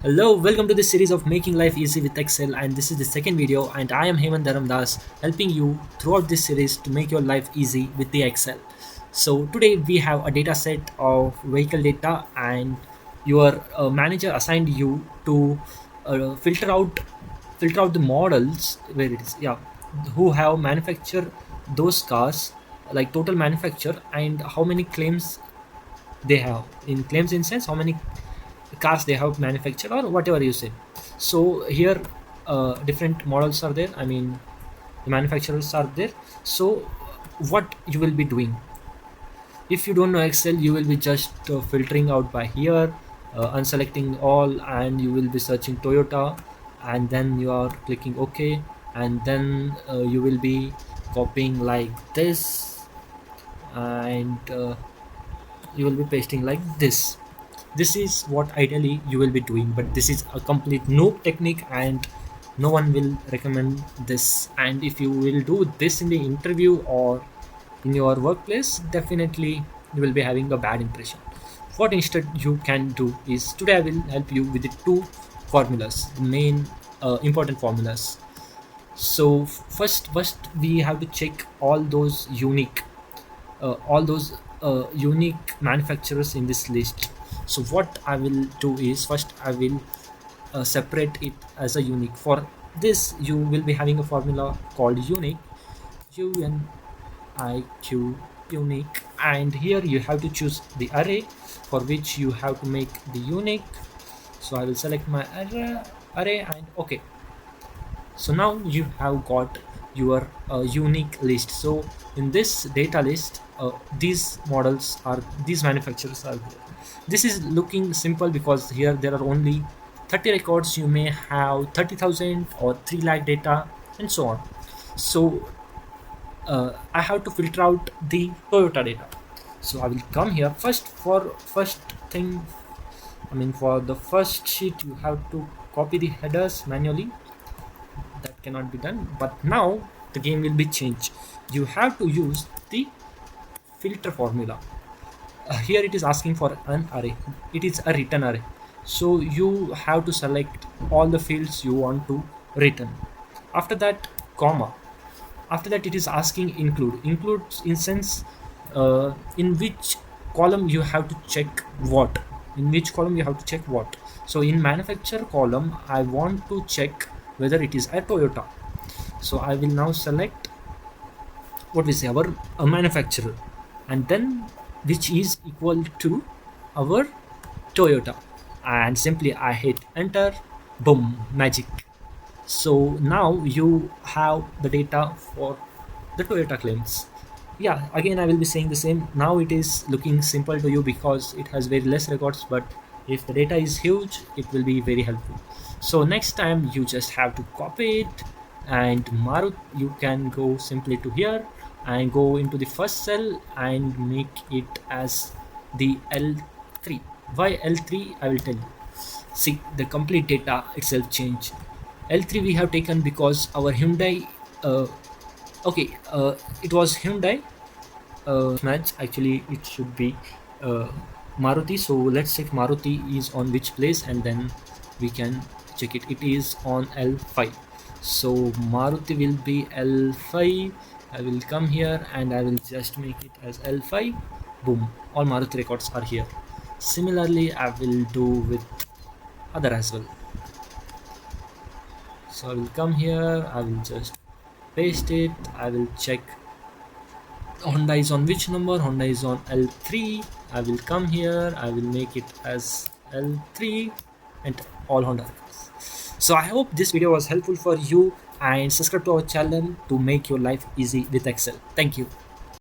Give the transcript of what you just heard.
Hello, welcome to this series of Making Life Easy with Excel, and this is the second video. And I am Hemant Dharmdas, helping you throughout this series to make your life easy with the Excel. So today we have a data set of vehicle data, and your manager assigned you to filter out the models where it is, yeah, who have manufactured those cars, like total manufacture and how many claims they have. In claims instance, how many cars they have manufactured or whatever you say. So here different models are there, I mean the manufacturers are there. So what you will be doing, if you don't know Excel, you will be just filtering out by here, unselecting all, and you will be searching Toyota, and then you are clicking OK, and then you will be copying like this, and you will be pasting like this is what ideally you will be doing, but this is a complete noob technique and no one will recommend this. And if you will do this in the interview or in your workplace, definitely you will be having a bad impression. What instead you can do is, today I will help you with the two formulas, the main important formulas. So first we have to check all those unique manufacturers in this list. So what I will do is, first I will separate it as a unique. For this you will be having a formula called unique, uniq, unique, and here you have to choose the array for which you have to make the unique. So I will select my array and okay. So now you have got your unique list. So in this data list, these manufacturers are there. This is looking simple because here there are only 30 records. You may have 30,000 or 3 lakh data and so on. So I have to filter out the Toyota data. So I will come here first. For first thing, I mean for the first sheet, you have to copy the headers manually. That cannot be done, but now the game will be changed. You have to use the filter formula. Here it is asking for an array, it is a return array, so you have to select all the fields you want to return. After that, comma. After that, it is asking includes instance, in which column you have to check what, so in manufacturer column I want to check whether it is a Toyota. So I will now select what we say, our manufacturer, and then which is equal to our Toyota, and simply I hit enter. Boom, magic. So now you have the data for the Toyota claims. Yeah, again I will be saying the same. Now it is looking simple to you because it has very less records, but if the data is huge, it will be very helpful. So next time you just have to copy it, and Marut, you can go simply to here and go into the first cell and make it as the L3. Why L3? I will tell you. See, the complete data itself changed. L3 we have taken because our Hyundai, okay, it was Hyundai match. Actually it should be uh, Maruti. So let's check Maruti is on which place, and then we can check it. It is on L5. So Maruti will be L5. I will come here and I will just make it as L5. Boom, all Maruti records are here. Similarly I will do with other as well. So I will come here, I will just paste it. I will check Honda is on which number. Honda is on L3. I will come here, I will make it as L3 and all Honda. So I hope this video was helpful for you, and subscribe to our channel to make your life easy with Excel. Thank you.